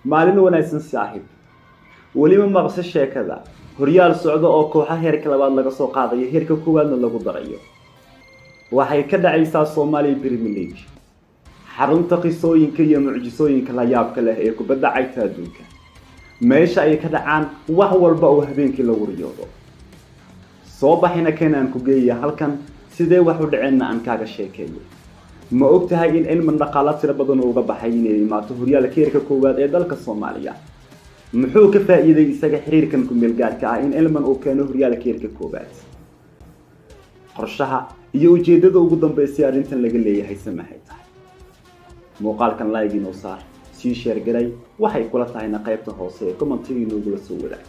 maalin wanaagsan saaxiib waliba maqsad sheekada horyaal socdo oo kooxaha heerka labaad laga soo qaadayo heerka koowaadna lagu darayo waxay ka dhacaysaa Soomaaliya Premier League xarunta qisooyinka iyo mucjisooyinka la yaabka leh ee kubadda cagta adduunka meesha ay ka dhacaan wax walba oo habeenkii lagu riyoodo soo baxina keenan ku geeya halkan sidee wax u dhaceen aan kaaga sheekeeyo ma ogtahay in ilman dhaqaale tiro badan uga baxay inay imaato horyaalka heerka koowaad ee dalka Soomaaliya muxuu ka faa'iiday isaga xiriirkan ku meel gaarka ah in ilman uu keeno horyaalka heerka koowaad qorshaha iyo ujeedada ugu dambeysay arrintan laga leeyahay samaxay tahay muuqaalkan like inoo saar si share garay waxay kula tahayna qaybta hoose ee commentiga inoogu la soo wadaag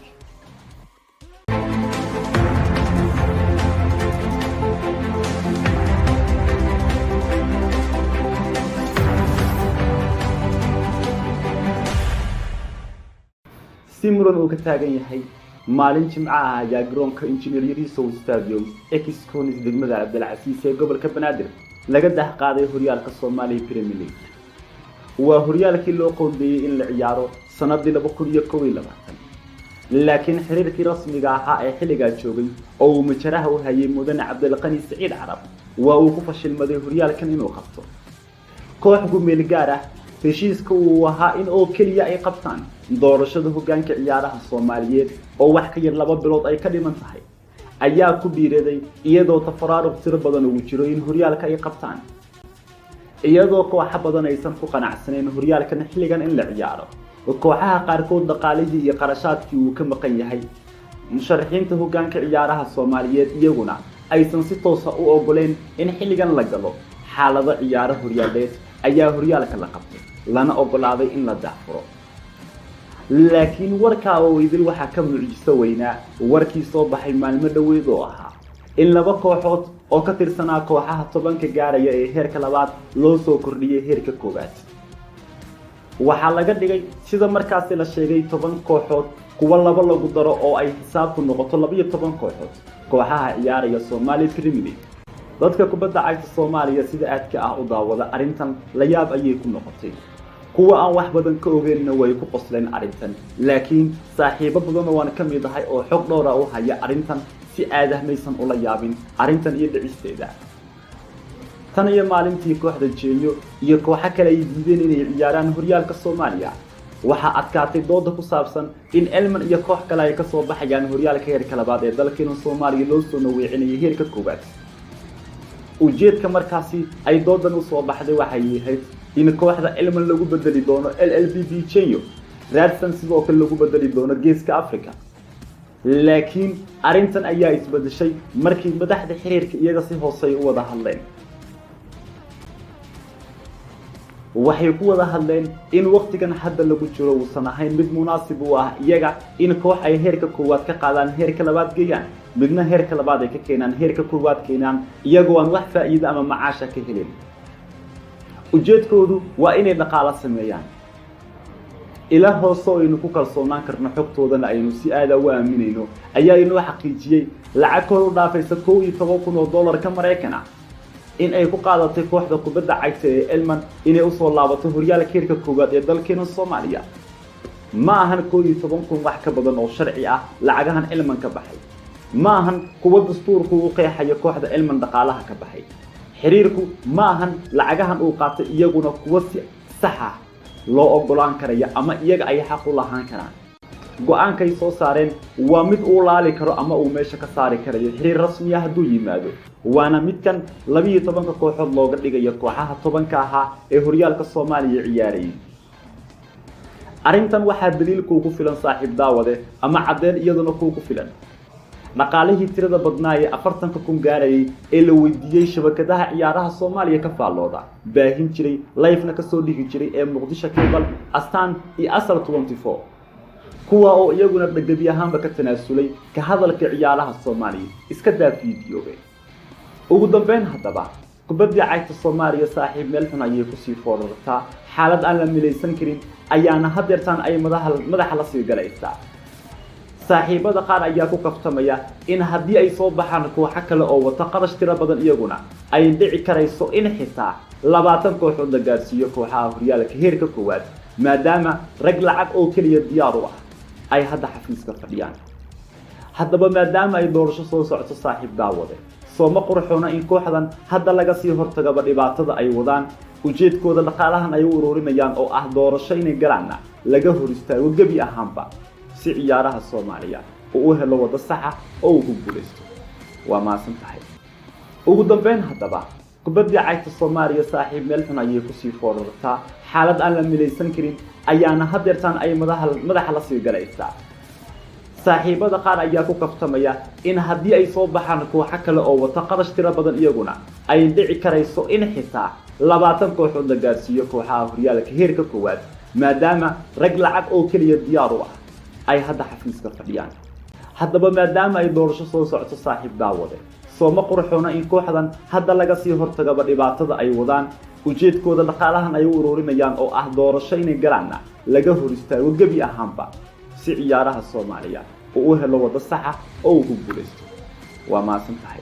Simron oo ka taagan yahay maalin jimcaha ayaa garoonka Engineer Yariso Stadium Ex-Conis degmada Abdulcasiis ee gobolka Banaadir laga qaaday horyaalka Soomaaliya Premier League waa horyaalkii loo qoondeeyay in la ciyaaro sanadii 2021 laakiin xiriirkii rasmiga ahaa ee xilliga joogay oo uu majaraha u hayay Mudane Cabdilqani Saciid Carab waa uu ku fashilmaday horyaalkan inuu qabto koox gumeel gaar ah heshiiska uu ahaa in oo kaliya ay qabtaan doorashada hoggaanka ciyaaraha Soomaaliyeed oo wax ka yar 2 bilood ay ka dhiman tahay ayaa ku dhiiraday iyadoo tafaraaruq tiro badan ugu jiro in horyaalka ay qabtaan iyadoo kooxo badan aysan ku qanacsaneyn horyaalkan xilligan in la ciyaaro kooxaha qaarkood dhaqaalihii iyo qarashaadkii uu ka maqan yahay musharaxiinta hoggaanka ciyaaraha Soomaaliyeed iyaguna aysan si toos ah u ogoleen in xilligan la galo xaalado ciyaaro horyaaleed ayaa horyaalka la qabtay lana ogolaaday in la daafuro laakiin warka oo idil waxa ka mucjiso weynaa warkii soo baxay maalmo dhaweyd oo ahaa in laba kooxood oo ka tirsanaa kooxaha 10 ka gaaraya ee heerka labaad loo soo kordhiyay heerka koowaad waxa laga dhigay sida markaas la sheegay 10 kooxood kuwa laba lagu daro oo ay xisaabtu noqoto 12 kooxood kooxaha ciyaaraya Soomaaliya Premier League dadka kubadda cagta Soomaaliya sida aadka ah u daawada arrintan la yaab ayay ku noqotay kuwa aan wax badan ka ogeynna way ku qosleen arrintan laakiin saaxiibo badan oo aan ka mid ahay oo xog dhowr ah u haya arrintan si aadahmaysan ula yaabin arrintan iyo dhicisteeda tan iyo maalintii kooxda Jeenyo iyo kooxo kale ay diideen inay ciyaaraan horyaalka Soomaaliya waxa adkaatay dooda ku saabsan in Elman iyo koox kale ay ka soo baxayaan horyaalka heerka labaad ee dalkeena Soomaaliya loo soo naweecinayay heerka koowaad ujeedka markaasi ay doodan u soo baxday waxay yahay in kooxda Elman lagu bedeli doono LLBB Jeenyo raadsan sidoo kale lagu bedeli doono Geeska Afrika laakiin arrintan ayaa isbedeshay markii madaxda xiriirka iyaga si hoose u wada hadleen waxay ku wada hadleen in waqtigan hadda lagu jiro uu sanahayn mid munaasib u ah iyaga in koox ay heerka koowaad ka qaadaan heerka labaad geeyaan midna heerka labaad ay ka keenaan heerka koowaad keenaan iyagoo aan wax faa'iido ama macaash ka helin ujeedkoodu waa inay dhaqaale sameeyaan ila hoosoo aynu ku kalsoonaan karno xogtoodana aynu si aad ah u aaminayno ayaa inoo xaqiijiyay lacag kor u dhaafaysa $11,000 Mareykan ah in ay ku qaadatay kooxda kubadda cagta ee Elman inay u soo laabato horyaalka heerka koowaad ee dalkeena Soomaaliya ma ahan $11,000 wax ka badan oo sharci ah lacagahan Elman ka baxay ma ahan kuwa dastuurku u qeexayo kooxda Elman dhaqaalaha ka baxay xiriirku ma ahan lacagahan uu qaatay iyaguna kuwa si sax ah loo ogolaan karaya ama iyaga ay xaq u lahaan karaan go'aankay soo saareen waa mid uu laali karo ama uu meesha ka saari karayo xiriir rasmi ah hadduu yimaado waana midkan 12 kooxood looga dhigayo kooxaha 10 ahaa ee horyaalka Soomaaliya ciyaarayay arrintan waxaa daliil ku filan saaxiib daawade ama cadeen iyaduna ku filan dhaqaalihii tirada badnaa ee 40 gaarayay ee la weydiiyay shabakadaha ciyaaraha Soomaaliya ka faalooda baahin jiray live-na ka soo dhigi jiray ee Muqdisho Cable Astaan iyo Asal 24 kuwa oo iyaguna dhagabi ahaanba ka tanaasulay ka hadalka ciyaaraha Soomaaliya iska daa fiidiyooga ugu dambeyn haddaba kubadda cagta Soomaaliya saaxiib meel xun ayay ku sii foorartaa xaalad aan la milaysan karin ayaana hadeertaan ay madaxa la sii galaysaa saaxiibada qaar ayaa ku kaftamaya in haddii ay soo baxaan kooxo kale oo wata qarash tiro badan iyaguna ay dhici karayso in xitaa 20 kooxood la gaarsiiyo kooxaha horyaalka heerka koowaad maadaama rag lacag oo keliya diyaar u ah ay hadda xafiiska fadhiyaan. haddaba maadaama ay doorasho soo socoto saaxiib daawade sooma qurxoona in kooxdan hadda laga sii hortagaba dhibaatada ay wadaan ujeedkooda dhaqaalahan ay u ururinayaan oo ah doorasho inay galaanna laga hor istaago gebi ahaanba si ciyaaraha Soomaaliya uu u helo wada sax ah oo uu ku guuleysto. waa maasan tahay ugu dambeyn haddaba kubadda cagta Soomaaliya saaxiib meel xun ayay ku sii foorartaa xaalad aan la milaysan karin ayaana hadeertaan ay madaxa la sii galaysaa. saaxiibada qaar ayaa ku kaftamaya in haddii ay soo baxaan kooxo kale oo wata qarash tiro badan iyaguna ay dhici karayso in xitaa 20 kooxood la gaarsiiyo kooxaha horyaalka heerka koowaad maadaama rag lacag oo keliya diyaar u ah ay hadda xafiiska fadhiyaan. haddaba maadaama ay doorasho soo socoto saaxiib daawade sooma qurxoona in kooxdan hadda laga sii hortagaba dhibaatada ay wadaan ujeedkooda dhaqaalahan ay u ururinayaan oo ah doorasho inay galaanna laga hor istaago gebi ahaanba si ciyaaraha Soomaaliya uu u helo wada sax ah oo uu ku guuleysto. waa maasan tahay